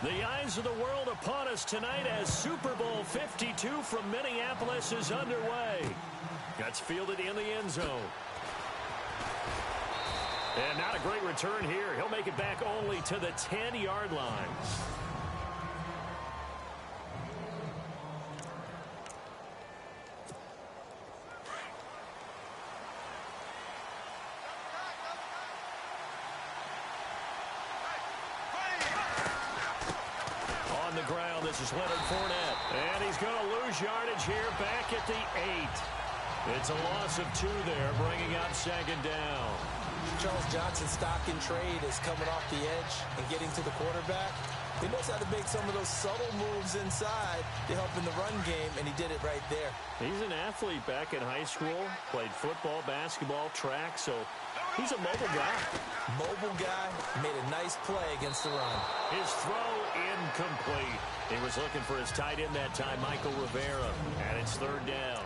The eyes of the world upon us tonight as Super Bowl 52 from Minneapolis is underway. Gets fielded in the end zone. And not a great return here. He'll make it back only to the 10-yard line. This is Leonard Fournette, and he's going to lose yardage here back at the 8. It's a loss of 2 there, bringing up second down. Charles Johnson's stock in trade is coming off the edge and getting to the quarterback. He knows how to make some of those subtle moves inside to help in the run game, and he did it right there. He's an athlete back in high school, played football, basketball, track, so he's a mobile guy. Mobile guy, made a nice play against the run. His throw incomplete. He was looking for his tight end that time, Michael Rivera, and it's third down.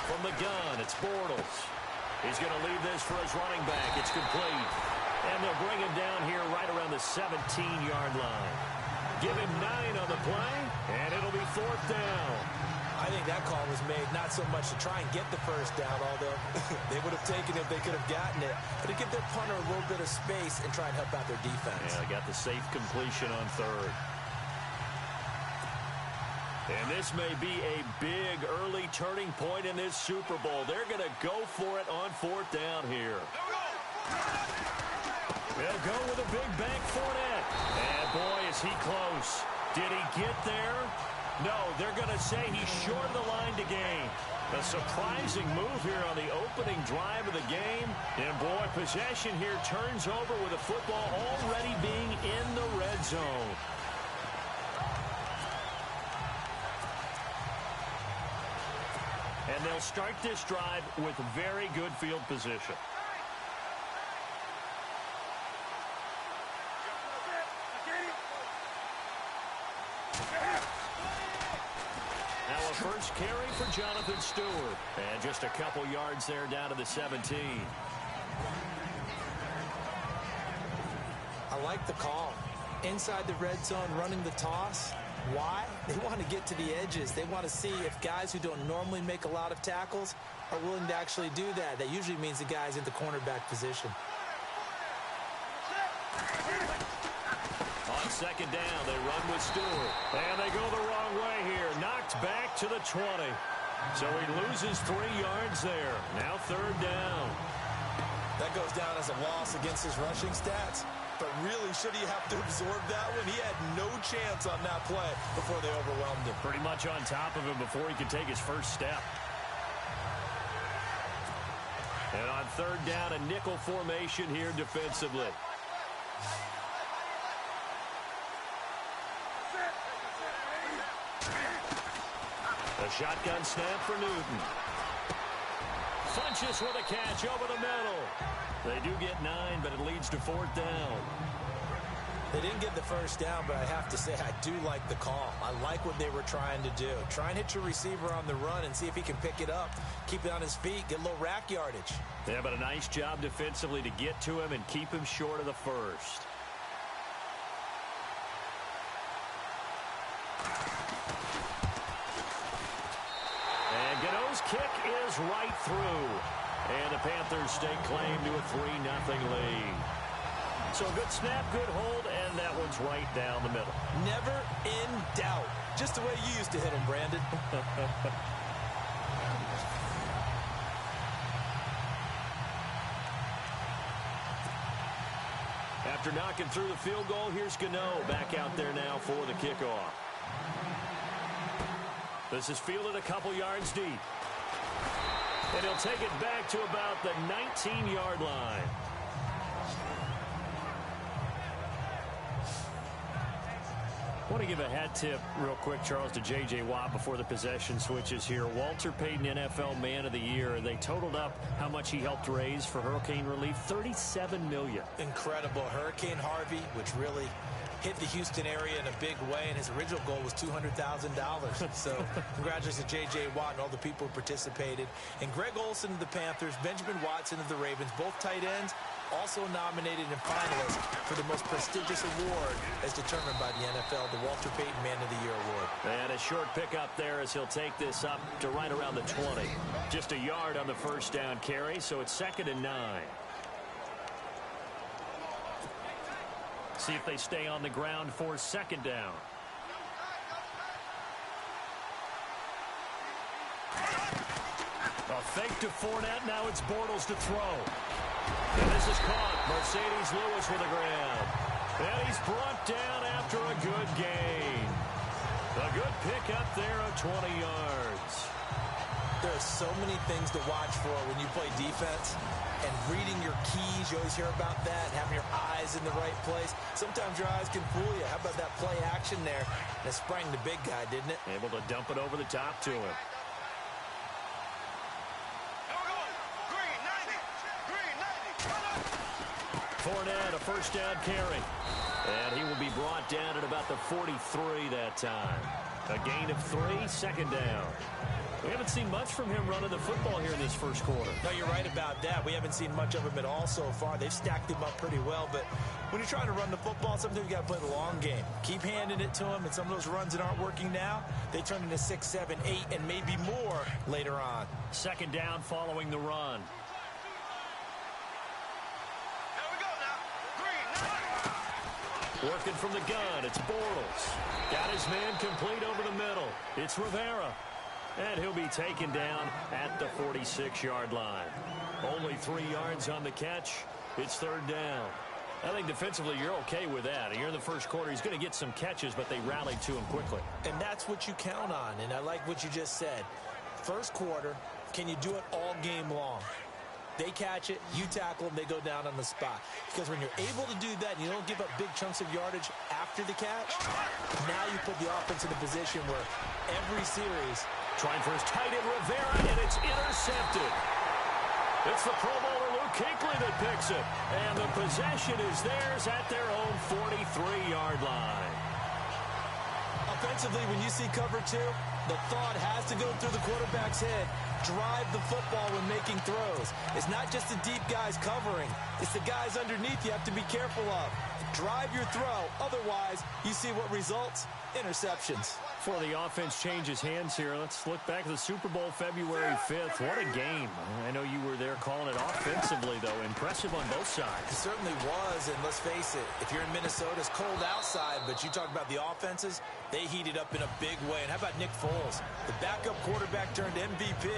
From the gun, it's Bortles. He's going to leave this for his running back. It's complete. And they'll bring him down here right around the 17-yard line. Give him 9 on the play, and it'll be fourth down. I think that call was made not so much to try and get the first down, although they would have taken it if they could have gotten it, but to give their punter a little bit of space and try and help out their defense. Yeah, they got the safe completion on third. And this may be a big early turning point in this Super Bowl. They're going to go for it on fourth down here. They'll go with a big bank Fournette. And boy, is he close. Did he get there? No, they're going to say he's short of the line to gain. A surprising move here on the opening drive of the game. And boy, possession here turns over with the football already being in the red zone. And they'll start this drive with very good field position. Now a first carry for Jonathan Stewart. And just a couple yards there down to the 17. I like the call. Inside the red zone, running the toss. Why? They want to get to the edges. They want to see if guys who don't normally make a lot of tackles are willing to actually do that. That usually means the guy's in the cornerback position. On second down, they run with Stewart. And they go the wrong way here. Knocked back to the 20. So he loses 3 yards there. Now third down. That goes down as a loss against his rushing stats. But really, should he have to absorb that one? He had no chance on that play before they overwhelmed him. Pretty much on top of him before he could take his first step. And on third down, a nickel formation here defensively. A shotgun snap for Newton. Funches with a catch over the middle. They do get 9, but it leads to fourth down. They didn't get the first down, but I have to say I do like the call. I like what they were trying to do. Try and hit your receiver on the run and see if he can pick it up. Keep it on his feet, get a little rack yardage. Yeah, but a nice job defensively to get to him and keep him short of the first. And Gano's kick is right through. And the Panthers stake claim to a 3-0 lead. So a good snap, good hold, and that one's right down the middle. Never in doubt. Just the way you used to hit them, Brandon. After knocking through the field goal, here's Gano back out there now for the kickoff. This is fielded a couple yards deep. And he'll take it back to about the 19-yard line. want to give a hat tip real quick, Charles, to J.J. Watt before the possession switches here. Walter Payton, NFL Man of the Year. They totaled up how much he helped raise for hurricane relief, $37 million. Incredible. Hurricane Harvey, which really hit the Houston area in a big way, and his original goal was $200,000. So congratulations to J.J. Watt and all the people who participated. And Greg Olsen of the Panthers, Benjamin Watson of the Ravens, both tight ends, also nominated and finalists for the most prestigious award as determined by the NFL, the Walter Payton Man of the Year Award. And a short pickup there as he'll take this up to right around the 20. Just a yard on the first down carry, so it's 2nd and 9. See if they stay on the ground for 2nd down. A fake to Fournette. Now it's Bortles to throw. And this is caught. Mercedes Lewis with a grab. And he's brought down after a good gain. A good pickup there of 20 yards. There are so many things to watch for when you play defense. And reading your keys, you always hear about that, having your eyes in the right place. Sometimes your eyes can fool you. How about that play action there? That sprang the big guy, didn't it? Able to dump it over the top to him. Fournette, a first down carry. And he will be brought down at about the 43 that time. A gain of 3, 2nd down. We haven't seen much from him running the football here in this first quarter. No, you're right about that. We haven't seen much of him at all so far. They've stacked him up pretty well, but when you're trying to run the football, sometimes you got to play the long game. Keep handing it to him, and some of those runs that aren't working now, they turn into 6, 7, 8, and maybe more later on. 2nd down following the run. Working from the gun, it's Bortles. Got his man complete over the middle. It's Rivera. And he'll be taken down at the 46-yard line. Only 3 yards on the catch. It's 3rd down. I think defensively you're okay with that. You're in the first quarter. He's going to get some catches, but they rallied to him quickly. And that's what you count on, and I like what you just said. First quarter, can you do it all game long? They catch it, you tackle them, they go down on the spot. Because when you're able to do that and you don't give up big chunks of yardage after the catch, now you put the offense in a position where every series... Trying for his tight end, Rivera, and it's intercepted. It's the Pro Bowler Luke Kuechly that picks it. And the possession is theirs at their own 43-yard line. Offensively, when you see cover 2, the thought has to go through the quarterback's head. Drive the football when making throws. It's not just the deep guys covering. It's the guys underneath you have to be careful of. Drive your throw. Otherwise, you see what results? Interceptions. Before the offense changes hands here, let's look back at the Super Bowl February 5th. What a game. I know you were there calling it offensively, though. Impressive on both sides. It certainly was, and let's face it, if you're in Minnesota, it's cold outside, but you talk about the offenses, they heated up in a big way. And how about Nick Foles? The backup quarterback turned MVP.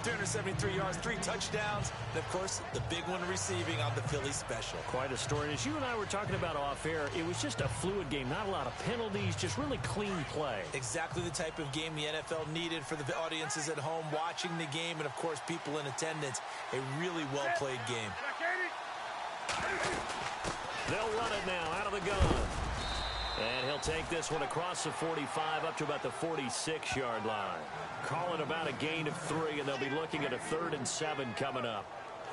373 yards, 3 touchdowns, and, of course, the big one receiving on the Philly special. Quite a story. As you and I were talking about off air, it was just a fluid game. Not a lot of penalties, just really clean play. Exactly the type of game the NFL needed for the audiences at home watching the game and, of course, people in attendance. A really well-played game. They'll run it now out of the gun. And he'll take this one across the 45 up to about the 46-yard line. Call it about a gain of 3, and they'll be looking at a 3rd and 7 coming up.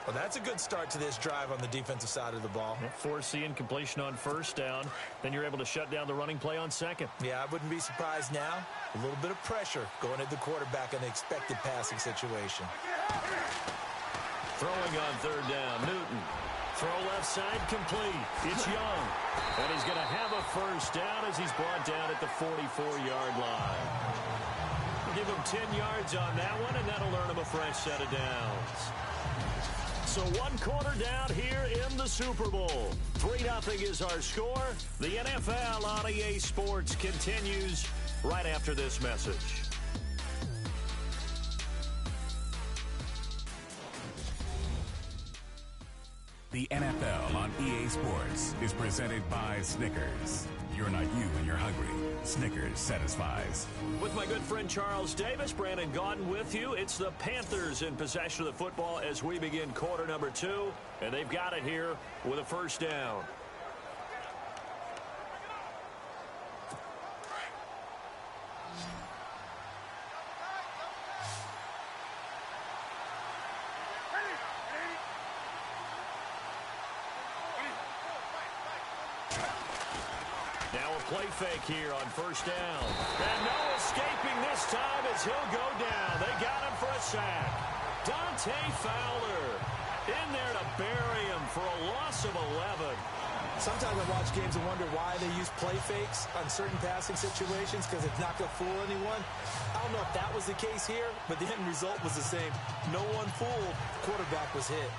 Well, that's a good start to this drive on the defensive side of the ball. Forcing incompletion on 1st down. Then you're able to shut down the running play on 2nd. Yeah, I wouldn't be surprised now. A little bit of pressure going at the quarterback in the expected passing situation. Throwing on 3rd down, Newton. Throw left side complete. It's Young. And he's going to have a 1st down as he's brought down at the 44-yard line. Give him 10 yards on that one, and that'll earn him a fresh set of downs. So 1 quarter down here in the Super Bowl. 3-0 is our score. The NFL on EA Sports continues right after this message. The NFL on EA Sports is presented by Snickers. You're not you when you're hungry. Snickers satisfies. With my good friend Charles Davis, Brandon Gaudin with you. It's the Panthers in possession of the football as we begin quarter number 2. And they've got it here with a 1st down. Now a play fake here on first down. And no escaping this time as he'll go down. They got him for a sack. Dante Fowler in there to bury him for a loss of 11. Sometimes I watch games and wonder why they use play fakes on certain passing situations, because it's not going to fool anyone. I don't know if that was the case here, but the end result was the same. No one fooled. Quarterback was hit.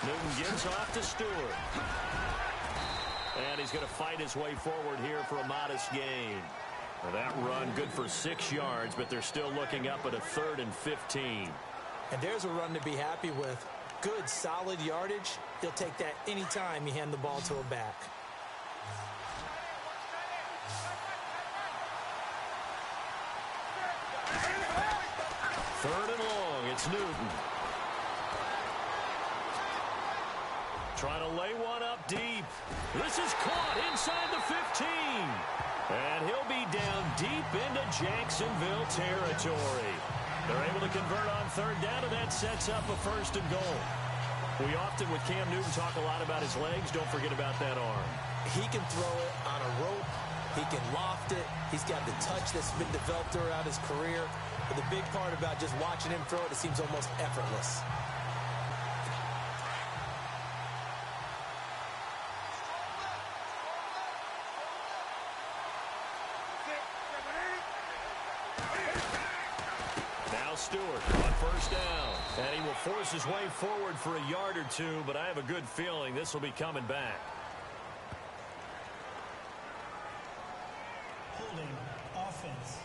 Newton gives off to Stewart. And he's going to fight his way forward here for a modest gain. Now that run good for 6 yards, but they're still looking up at a 3rd and 15. And there's a run to be happy with. Good, solid yardage. He'll take that anytime you hand the ball to a back. Third and long, it's Newton. Trying to lay one up deep. This is caught inside the 15. And he'll be down deep into Jacksonville territory. They're able to convert on third down, and that sets up a 1st and goal. We often, with Cam Newton, talk a lot about his legs. Don't forget about that arm. He can throw it on a rope. He can loft it. He's got the touch that's been developed throughout his career. But the big part about just watching him throw it, it seems almost effortless. Stewart on first down. And he will force his way forward for a yard or two, but I have a good feeling this will be coming back. Holding offense.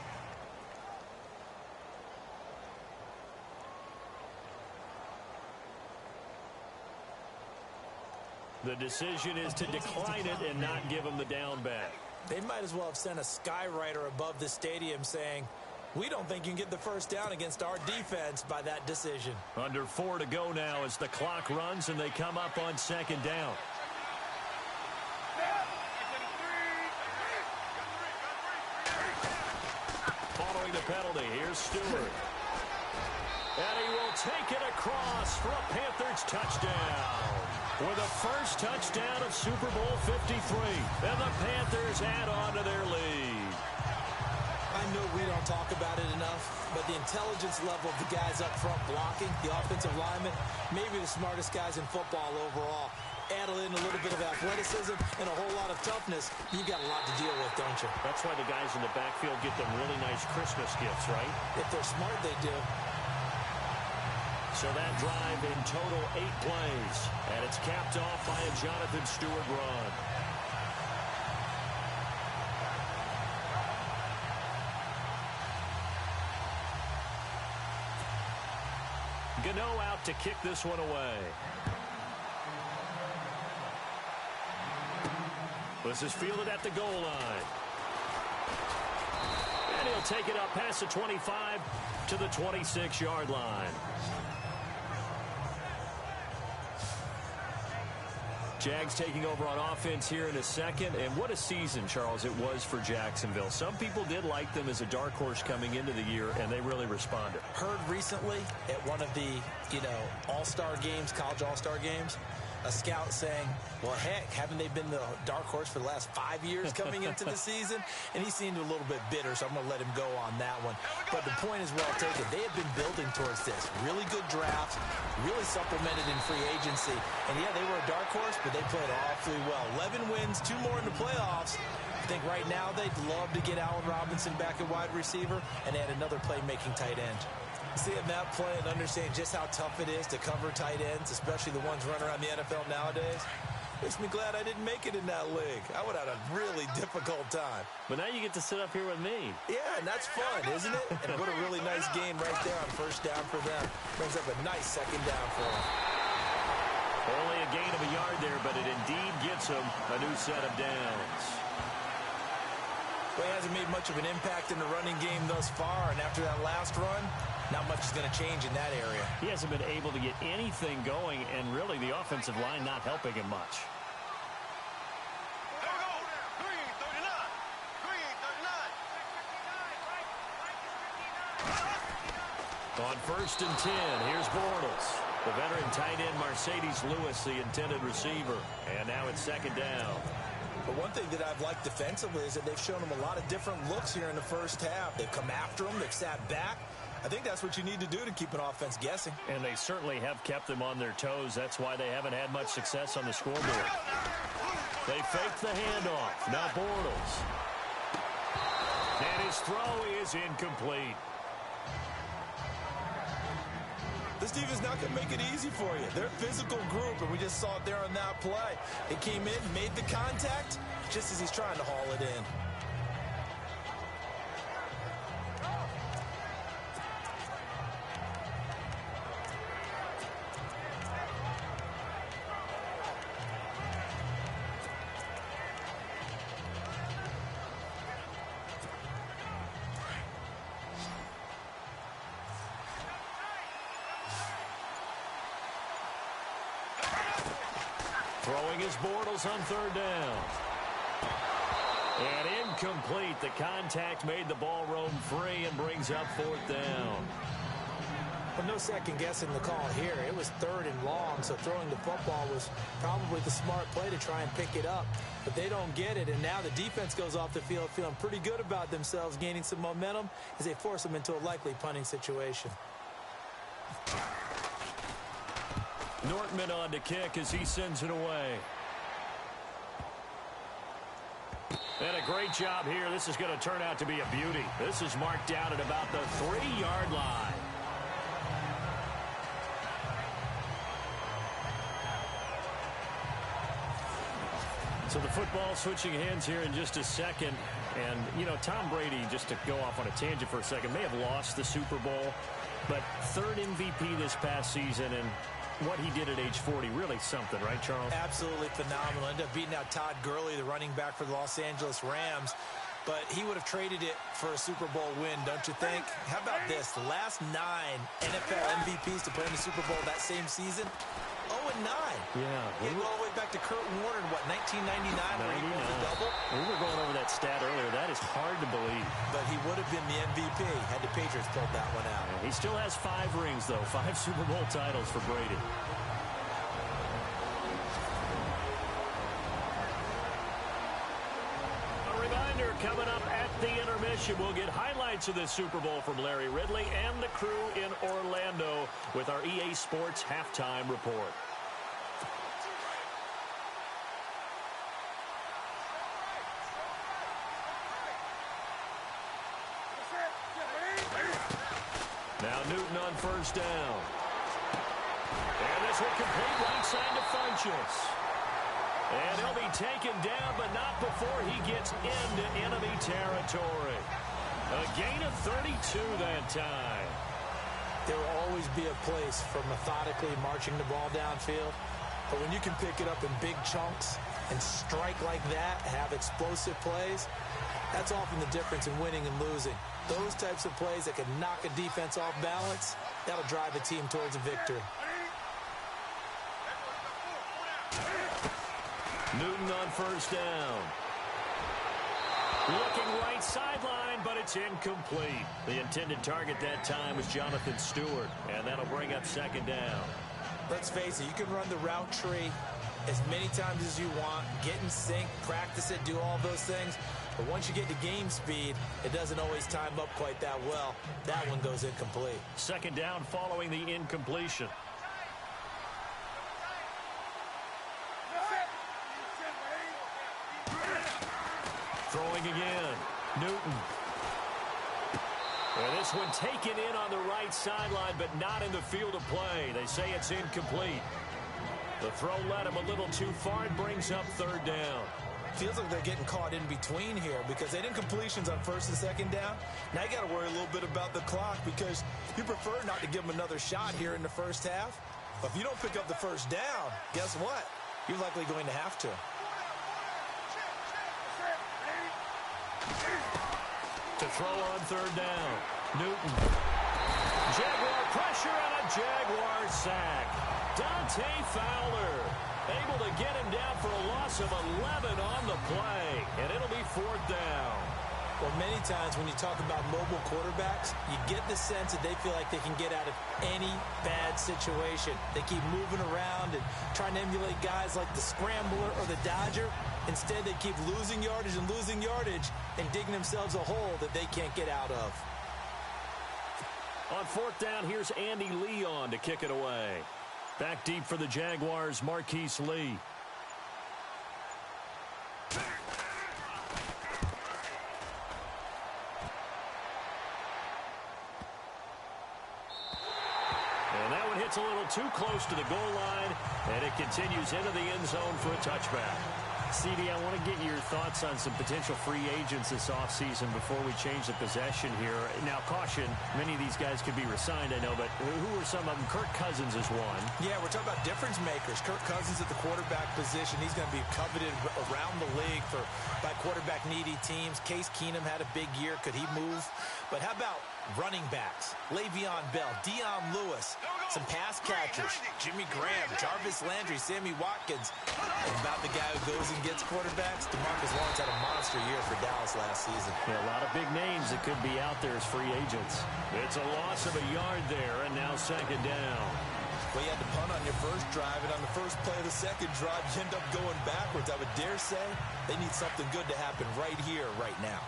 The decision is to decline it and not give him the down back. They might as well have sent a skywriter above the stadium saying, we don't think you can get the first down against our defense by that decision. Under 4 to go now as the clock runs and they come up on 2nd down. Following the penalty, here's Stewart. And he will take it across for a Panthers touchdown. With a first touchdown of Super Bowl 53. And the Panthers add on to their lead. I know we don't talk about it enough, but the intelligence level of the guys up front blocking, the offensive linemen, maybe the smartest guys in football overall. Add in a little bit of athleticism and a whole lot of toughness, you got a lot to deal with, don't you? That's why the guys in the backfield get them really nice Christmas gifts, right? If they're smart, they do. So that drive in total 8 plays, and it's capped off by a Jonathan Stewart run. Gano out to kick this one away. This is fielded at the goal line. And he'll take it up past the 25 to the 26-yard line. Jags taking over on offense here in a second. And what a season, Charles, it was for Jacksonville. Some people did like them as a dark horse coming into the year, and they really responded. Heard recently at one of the, all-star games, college all-star games, a scout saying, well, heck, haven't they been the dark horse for the last 5 years coming into the season? And he seemed a little bit bitter, so I'm going to let him go on that one. But the point is well taken. They have been building towards this. Really good drafts, really supplemented in free agency. And, yeah, they were a dark horse, but they played awfully well. 11 wins, 2 more in the playoffs. I think right now they'd love to get Allen Robinson back at wide receiver and add another playmaking tight end. Seeing that play and understanding just how tough it is to cover tight ends, especially the ones running around the NFL nowadays, makes me glad I didn't make it in that league. I would have had a really difficult time. But now you get to sit up here with me. Yeah, and that's fun, isn't it? And what a really nice game right there on first down for them. Brings up a nice 2nd down for them. Only a gain of a yard there, but it indeed gets them a new set of downs. Well, he hasn't made much of an impact in the running game thus far, and after that last run, not much is going to change in that area. He hasn't been able to get anything going, and really the offensive line not helping him much. On 1st and 10, here's Bortles. The veteran tight end Mercedes Lewis, the intended receiver. And now it's 2nd down. But one thing that I've liked defensively is that they've shown him a lot of different looks here in the first half. They've come after him. They've sat back. I think that's what you need to do to keep an offense guessing. And they certainly have kept them on their toes. That's why they haven't had much success on the scoreboard. They fake the handoff. Now Bortles. And his throw is incomplete. This defense is not going to make it easy for you. They're a physical group, and we just saw it there on that play. They came in, made the contact, just as he's trying to haul it in. Throwing his Bortles on 3rd down. And incomplete. The contact made the ball roam free and brings up 4th down. Well, no second guessing the call here. It was 3rd and long, so throwing the football was probably the smart play to try and pick it up. But they don't get it, and now the defense goes off the field feeling pretty good about themselves, gaining some momentum as they force them into a likely punting situation. Nortman on to kick as he sends it away. And a great job here. This is going to turn out to be a beauty. This is marked down at about the 3-yard line. So the football switching hands here in just a second. And, you know, Tom Brady, just to go off on a tangent for a second, may have lost the Super Bowl, but 3rd MVP this past season, and what he did at age 40, really something, right, Charles? Absolutely phenomenal. Ended up beating out Todd Gurley, the running back for the Los Angeles Rams. But he would have traded it for a Super Bowl win, don't you think? How about this? The last 9 NFL MVPs to play in the Super Bowl that same season, 0-9. Yeah. He go all the way back to Kurt Warner in, what, 1999, where he won the double? We were going over that stat earlier. That is hard to believe. But he would have been the MVP had the Patriots pulled that one out. He still has 5 rings, though. 5 Super Bowl titles for Brady. Coming up at the intermission, we'll get highlights of this Super Bowl from Larry Ridley and the crew in Orlando with our EA Sports Halftime Report. Now Newton on 1st down. And this will complete right side to Funchess. And he'll be taken down, but not before he gets into enemy territory. A gain of 32 that time. There will always be a place for methodically marching the ball downfield. But when you can pick it up in big chunks and strike like that, have explosive plays, that's often the difference in winning and losing. Those types of plays that can knock a defense off balance, that'll drive a team towards a victory. Newton on 1st down. Looking right sideline, but it's incomplete. The intended target that time was Jonathan Stewart, and that'll bring up 2nd down. Let's face it, you can run the route tree as many times as you want, get in sync, practice it, do all those things. But once you get to game speed, it doesn't always time up quite that well. That one goes incomplete. 2nd down following the incompletion. Throwing again. Newton. And this one taken in on the right sideline, but not in the field of play. They say it's incomplete. The throw led him a little too far. It brings up 3rd down. Feels like they're getting caught in between here because they did completions on 1st and 2nd down. Now you got to worry a little bit about the clock because you prefer not to give them another shot here in the first half. But if you don't pick up the 1st down, guess what? You're likely going to have to. To throw on third down. Newton. Jaguar pressure and a Jaguar sack. Dante Fowler able to get him down for a loss of 11 on the play. And it'll be fourth down. Well, many times when you talk about mobile quarterbacks, you get the sense that they feel like they can get out of any bad situation. They keep moving around and trying to emulate guys like the Scrambler or the Dodger. Instead, they keep losing yardage and digging themselves a hole that they can't get out of. On fourth down, here's Andy Leon to kick it away. Back deep for the Jaguars, Marquise Lee. And that one hits a little too close to the goal line, and it continues into the end zone for a touchback. CD, I want to get your thoughts on some potential free agents this offseason before we change the possession here. Now, caution, many of these guys could be resigned, I know, but who are some of them? Kirk Cousins is one. Yeah, we're talking about difference makers. Kirk Cousins at the quarterback position. He's going to be coveted around the league by quarterback-needy teams. Case Keenum had a big year. Could he move? But how about running backs? Le'Veon Bell, Dion Lewis, some pass catchers, Jimmy Graham, Jarvis Landry, Sammy Watkins. And about the guy who goes and gets quarterbacks, DeMarcus Lawrence had a monster year for Dallas last season. Yeah, a lot of big names that could be out there as free agents. It's a loss of a yard there, and now second down. Well, you had to punt on your first drive, and on the first play of the second drive, you end up going backwards. I would dare say they need something good to happen right here, right now.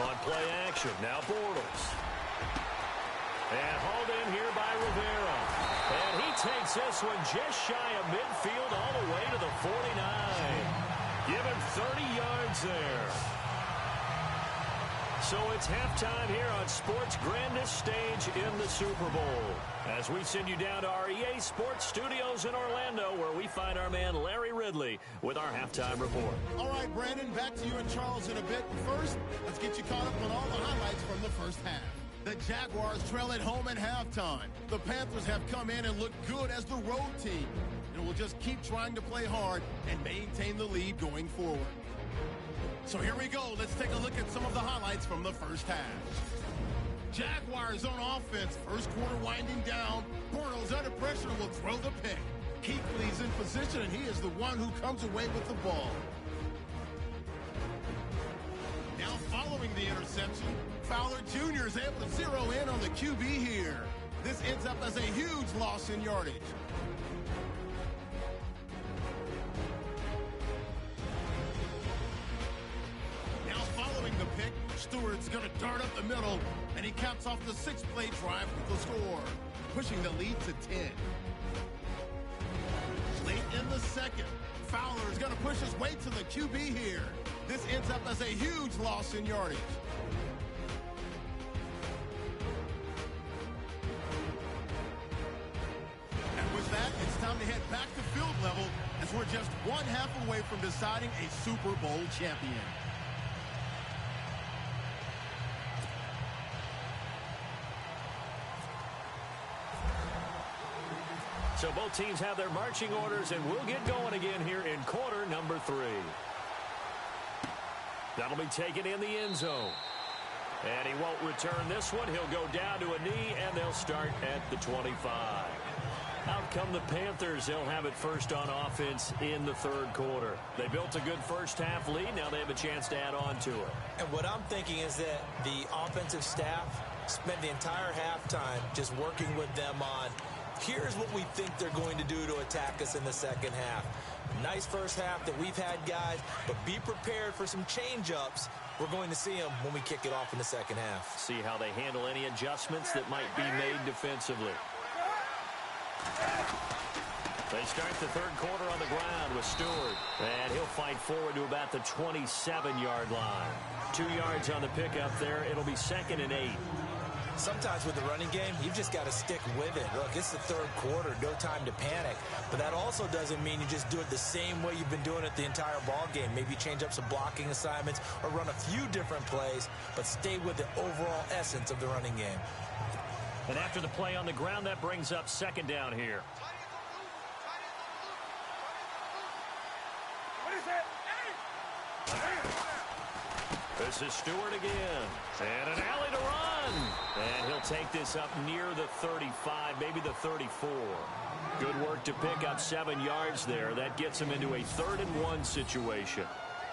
On play action, now Bortles. And hauled in here by Rivera. And he takes this one just shy of midfield all the way to the 49. Give him 30 yards there. So it's halftime here on sports' grandest stage in the Super Bowl. As we send you down to our EA Sports Studios in Orlando, where we find our man Larry Ridley with our halftime report. All right, Brandon, back to you and Charles in a bit. But first, let's get you caught up on all the highlights from the first half. The Jaguars trail at home at halftime. The Panthers have come in and looked good as the road team, and will just keep trying to play hard and maintain the lead going forward. So here we go. Let's take a look at some of the highlights from the first half. Jaguars on offense. First quarter winding down. Bortles under pressure will throw the pick. Kuechly's in position, and he is the one who comes away with the ball. Now following the interception, Fowler Jr. is able to zero in on the QB here. This ends up as a huge loss in yardage. The pick, Stewart's going to dart up the middle, and he caps off the 6-play drive with the score, pushing the lead to 10. Late in the second, Fowler is going to push his way to the QB here. This ends up as a huge loss in yardage. And with that, it's time to head back to field level, as we're just one half away from deciding a Super Bowl champion. So both teams have their marching orders, and we'll get going again here in quarter number 3. That'll be taken in the end zone. And he won't return this one. He'll go down to a knee, and they'll start at the 25. Out come the Panthers. They'll have it first on offense in the third quarter. They built a good first half lead. Now they have a chance to add on to it. And what I'm thinking is that the offensive staff spent the entire halftime just working with them on, here's what we think they're going to do to attack us in the second half. Nice first half that we've had, guys, but be prepared for some change-ups. We're going to see them when we kick it off in the second half. See how they handle any adjustments that might be made defensively. They start the third quarter on the ground with Stewart, and he'll fight forward to about the 27-yard line. 2 yards on the pickup there. It'll be 2nd and 8. Sometimes with the running game, you've just got to stick with it. Look, it's the third quarter, no time to panic. But that also doesn't mean you just do it the same way you've been doing it the entire ball game. Maybe change up some blocking assignments or run a few different plays, but stay with the overall essence of the running game. And after the play on the ground, that brings up second down here. This is Stewart again. And an alley to run. And he'll take this up near the 35, maybe the 34. Good work to pick up 7 yards there. That gets him into a 3rd and 1 situation.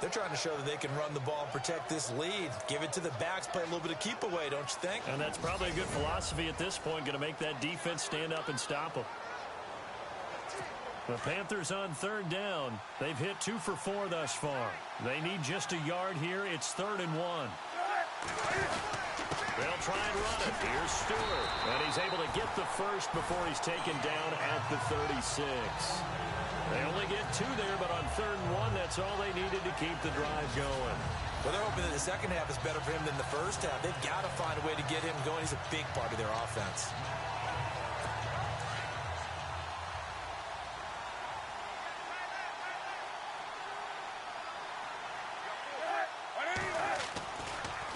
They're trying to show that they can run the ball and protect this lead. Give it to the backs, play a little bit of keep away, don't you think? And that's probably a good philosophy at this point, going to make that defense stand up and stop them. The Panthers on 3rd down. They've hit 2 for 4 thus far. They need just a yard here. It's 3rd and 1. They'll try and run it. Here's Stewart. And he's able to get the first before he's taken down at the 36. They only get 2 there, but on 3rd and 1, that's all they needed to keep the drive going. Well, they're hoping that the second half is better for him than the first half. They've got to find a way to get him going. He's a big part of their offense.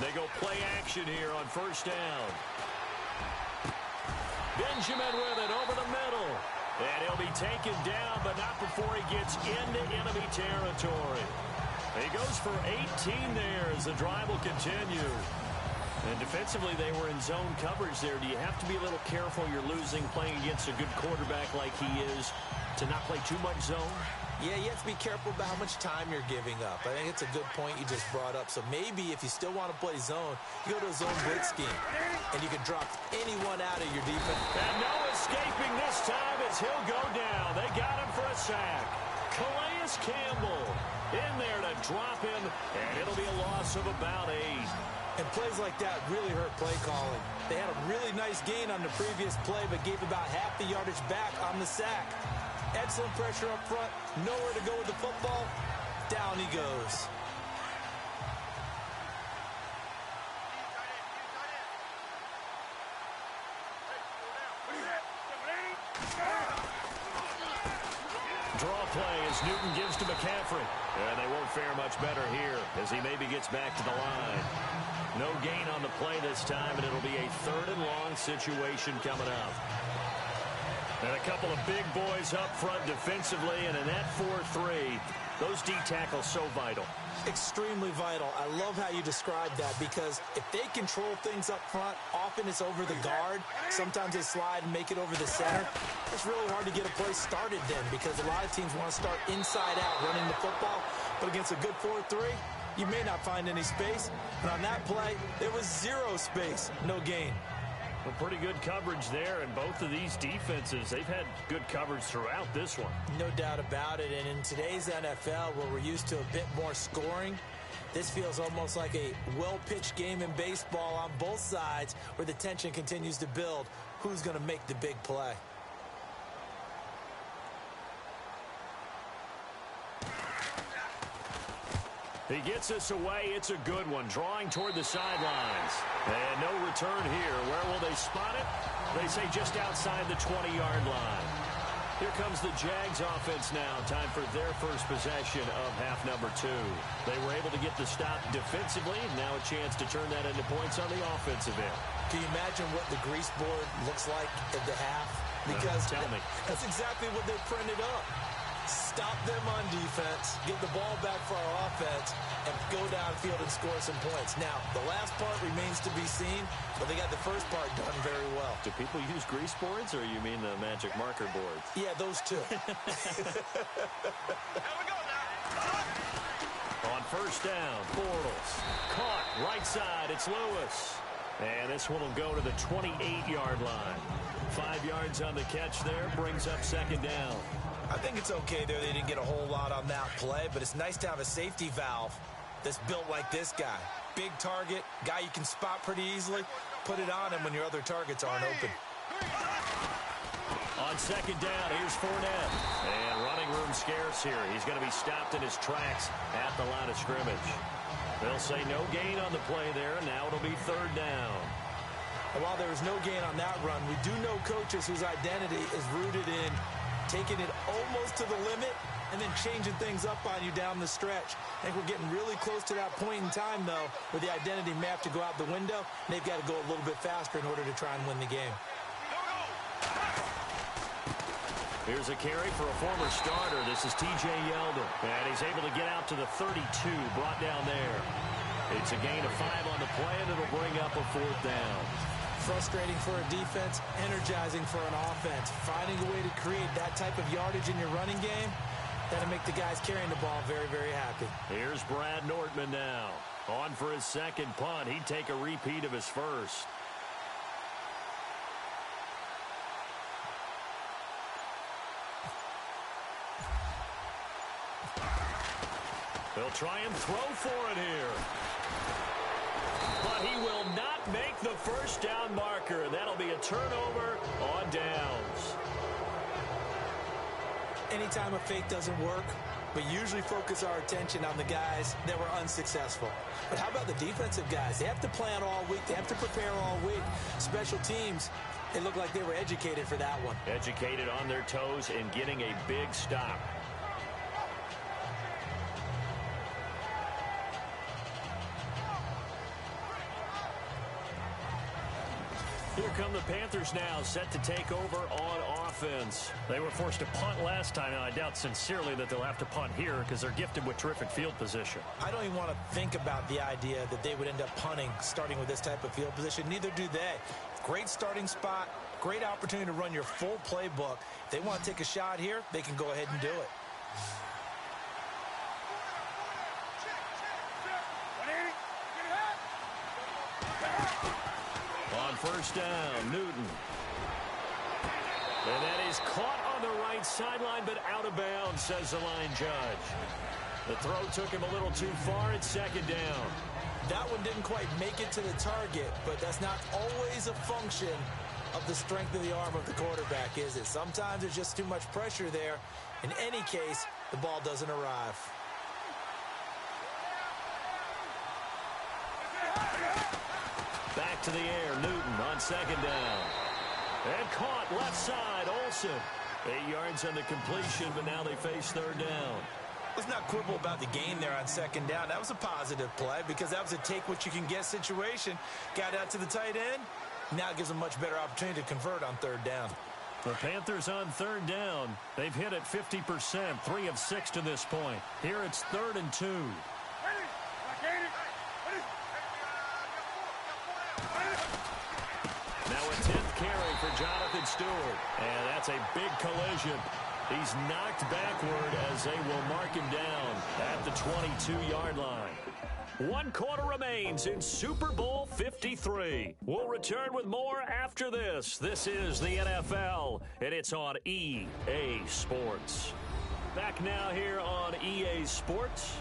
They go play action here on 1st down. Benjamin with it over the middle. And he'll be taken down, but not before he gets into enemy territory. He goes for 18 there as the drive will continue. And defensively, they were in zone coverage there. Do you have to be a little careful? You're losing playing against a good quarterback like he is to not play too much zone? Yeah, you have to be careful about how much time you're giving up. I think it's a good point you just brought up. So maybe if you still want to play zone, you go to a zone blitz scheme, and you can drop anyone out of your defense. And no escaping this time as he'll go down. They got him for a sack. Calais Campbell in there to drop him, and it'll be a loss of about 8. And plays like that really hurt play calling. They had a really nice gain on the previous play, but gave about half the yardage back on the sack. Excellent pressure up front. Nowhere to go with the football. Down he goes. Draw play as Newton gives to McCaffrey. And they won't fare much better here as he maybe gets back to the line. No gain on the play this time, and it'll be a 3rd and long situation coming up. And a couple of big boys up front defensively, and in that 4-3, those D tackles so vital. Extremely vital. I love how you described that because if they control things up front, often it's over the guard. Sometimes they slide and make it over the center. It's really hard to get a play started then because a lot of teams want to start inside out running the football. But against a good 4-3, you may not find any space. And on that play, there was 0 space, no gain. Well, pretty good coverage there, and both of these defenses, they've had good coverage throughout this one. No doubt about it, and in today's NFL, where we're used to a bit more scoring, this feels almost like a well-pitched game in baseball on both sides where the tension continues to build. Who's going to make the big play? He gets us away. It's a good one. Drawing toward the sidelines. And no return here. Where will they spot it? They say just outside the 20-yard line. Here comes the Jags offense now. Time for their first possession of half number 2. They were able to get the stop defensively. Now a chance to turn that into points on the offensive end. Can you imagine what the grease board looks like at the half? Because tell me. That's exactly what they printed up. Stop them on defense, get the ball back for our offense, and go downfield and score some points. Now, the last part remains to be seen, but they got the first part done very well. Do people use grease boards, or you mean the magic marker boards? Yeah, those two. On 1st down, Bortles. Caught, right side, it's Lewis. And this one will go to the 28-yard line. 5 yards on the catch there, brings up 2nd down. I think it's okay there. They didn't get a whole lot on that play, but it's nice to have a safety valve that's built like this guy. Big target, guy you can spot pretty easily. Put it on him when your other targets aren't open. On 2nd down, here's Fournette. And running room scarce here. He's going to be stopped in his tracks at the line of scrimmage. They'll say no gain on the play there. Now it'll be 3rd down. And while there was no gain on that run, we do know coaches whose identity is rooted in taking it almost to the limit and then changing things up on you down the stretch. I think we're getting really close to that point in time, though, where the identity may have to go out the window, and they've got to go a little bit faster in order to try and win the game. Here's a carry for a former starter. This is T.J. Yeldon. And he's able to get out to the 32, brought down there. It's a gain of 5 on the play, and it'll bring up a 4th down. Frustrating for a defense, energizing for an offense. Finding a way to create that type of yardage in your running game, that'll make the guys carrying the ball very, very happy. Here's Brad Nortman now. On for his second punt. He'd take a repeat of his first. They'll try and throw for it here. But he will not make the first down marker. That'll be a turnover on downs. Anytime a fake doesn't work, we usually focus our attention on the guys that were unsuccessful. But how about the defensive guys? They have to plan all week. They have to prepare all week. Special teams, it looked like they were educated for that one. Educated on their toes and getting a big stop. Here come the Panthers now, set to take over on offense. They were forced to punt last time, and I doubt sincerely that they'll have to punt here because they're gifted with terrific field position. I don't even want to think about the idea that they would end up punting starting with this type of field position. Neither do they. Great starting spot, great opportunity to run your full playbook. If they want to take a shot here, they can go ahead and do it. On first down, Newton. And that is caught on the right sideline, but out of bounds, says the line judge. The throw took him a little too far. It's second down. That one didn't quite make it to the target, but that's not always a function of the strength of the arm of the quarterback, is it? Sometimes there's just too much pressure there. In any case, the ball doesn't arrive. Back to the air, Newton on second down. And caught left side, Olsen. 8 yards on the completion, but now they face third down. Let's not quibble about the gain there on second down. That was a positive play because that was a take-what-you-can-get situation. Got out to the tight end. Now it gives them a much better opportunity to convert on third down. The Panthers on third down. They've hit it 50%, 3 of 6 to this point. Here it's 3rd and 2. Now a 10th carry for Jonathan Stewart. And that's a big collision. He's knocked backward as they will mark him down at the 22-yard line. 1 quarter remains in Super Bowl 53. We'll return with more after this. This is the NFL, and it's on EA Sports. Back now here on EA Sports.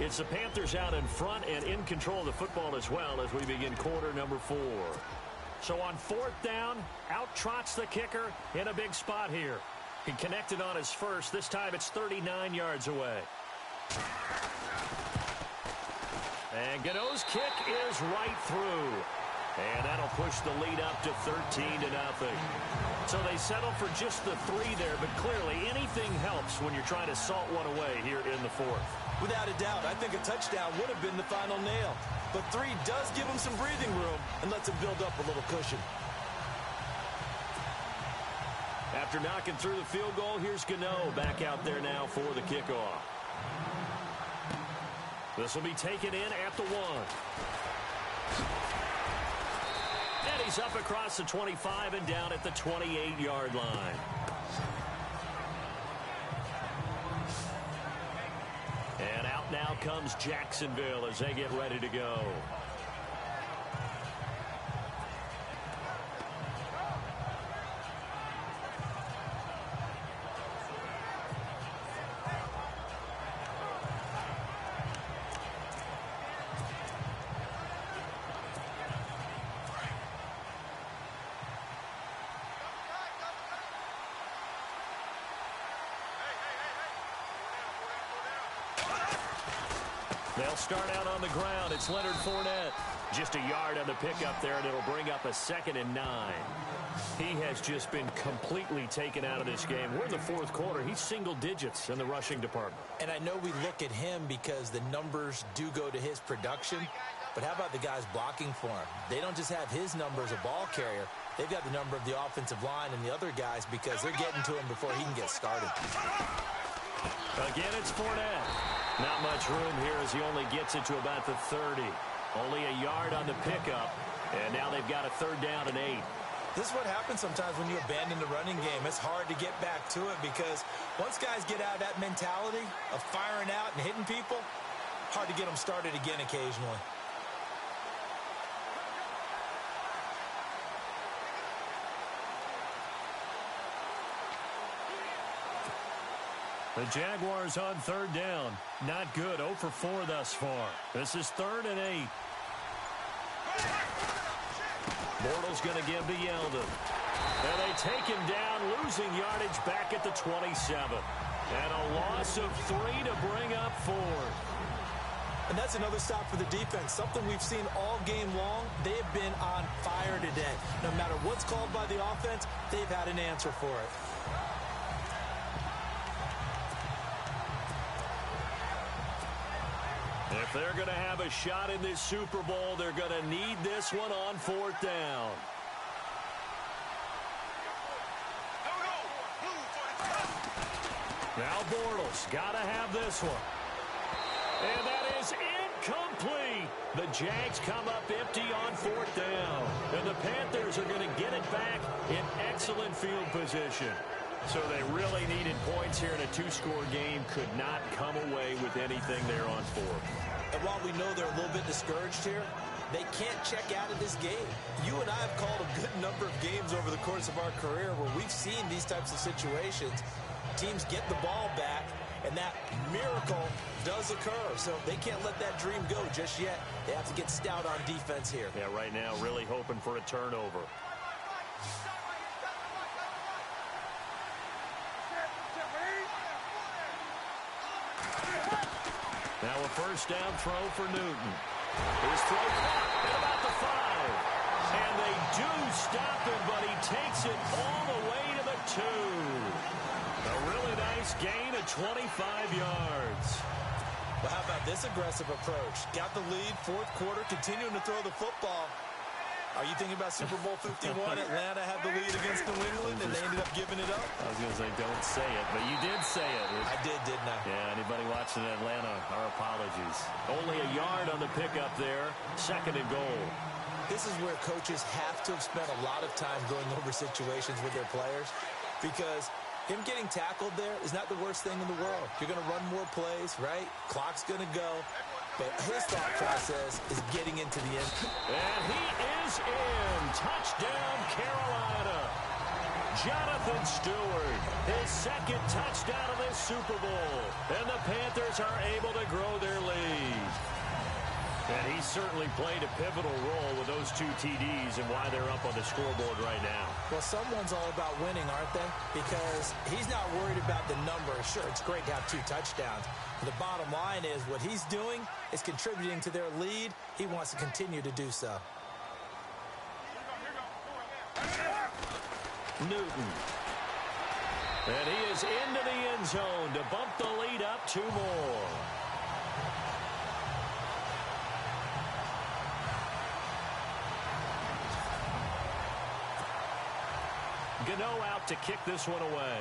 It's the Panthers out in front and in control of the football as well as we begin quarter number 4. So on 4th down, out trots the kicker in a big spot here. He connected on his first. This time it's 39 yards away. And Gano's kick is right through. And that'll push the lead up to 13-0. So they settle for just the 3 there, but clearly anything helps when you're trying to salt one away here in the 4th. Without a doubt, I think a touchdown would have been the final nail. But 3 does give him some breathing room and lets him build up a little cushion. After knocking through the field goal, here's Gano back out there now for the kickoff. This will be taken in at the 1. And he's up across the 25 and down at the 28-yard line. And out now comes Jacksonville as they get ready to go. They'll start out on the ground. It's Leonard Fournette. Just a yard on the pickup there, and it'll bring up a 2nd and 9. He has just been completely taken out of this game. We're in the 4th quarter. He's single digits in the rushing department. And I know we look at him because the numbers do go to his production. But how about the guys blocking for him? They don't just have his number as a ball carrier. they've got the number of the offensive line and the other guys because they're getting to him before he can get started. Again, it's Fournette. Not much room here as he only gets it to about the 30. Only a yard on the pickup, and now they've got a 3rd down and 8. This is what happens sometimes when you abandon the running game. It's hard to get back to it because once guys get out of that mentality of firing out and hitting people, hard to get them started again occasionally. The Jaguars on 3rd down. Not good. 0 for 4 thus far. This is 3rd and 8. Bortles going to give to Yeldon. And they take him down, losing yardage back at the 27. And a loss of 3 to bring up 4. And that's another stop for the defense. Something we've seen all game long. They have been on fire today. No matter what's called by the offense, they've had an answer for it. If they're going to have a shot in this Super Bowl, they're going to need this one on 4th down. Now Bortles got to have this one. And that is incomplete. The Jags come up empty on 4th down. And the Panthers are going to get it back in excellent field position. So they really needed points here in a 2-score game. Could not come away with anything there on 4th. And while we know they're a little bit discouraged here, they can't check out of this game. You and I have called a good number of games over the course of our career where we've seen these types of situations. Teams get the ball back, and that miracle does occur. So they can't let that dream go just yet. They have to get stout on defense here. Yeah, right now really hoping for a turnover. Now a 1st down throw for Newton. His throw caught at about the 5. And they do stop him, but he takes it all the way to the 2. A really nice gain of 25 yards. Well, how about this aggressive approach? Got the lead, 4th quarter, continuing to throw the football. Are you thinking about Super Bowl 51? Atlanta had the lead against New England, and they ended up giving it up? I was going to say, don't say it, but you did say it. I did, didn't I? Yeah, anybody watching Atlanta, our apologies. Only a yard on the pickup there, 2nd and goal. This is where coaches have to have spent a lot of time going over situations with their players because him getting tackled there is not the worst thing in the world. You're going to run more plays, right? Clock's going to go. But his thought process is getting into the end. And he is in. Touchdown, Carolina. Jonathan Stewart, his 2nd touchdown of this Super Bowl. And the Panthers are able to grow their lead. And he certainly played a pivotal role with those 2 TDs and why they're up on the scoreboard right now. Well, someone's all about winning, aren't they? Because he's not worried about the number. Sure, it's great to have 2 touchdowns. But the bottom line is what he's doing is contributing to their lead. He wants to continue to do so. Newton. And he is into the end zone to bump the lead up 2 more. Gano out to kick this one away.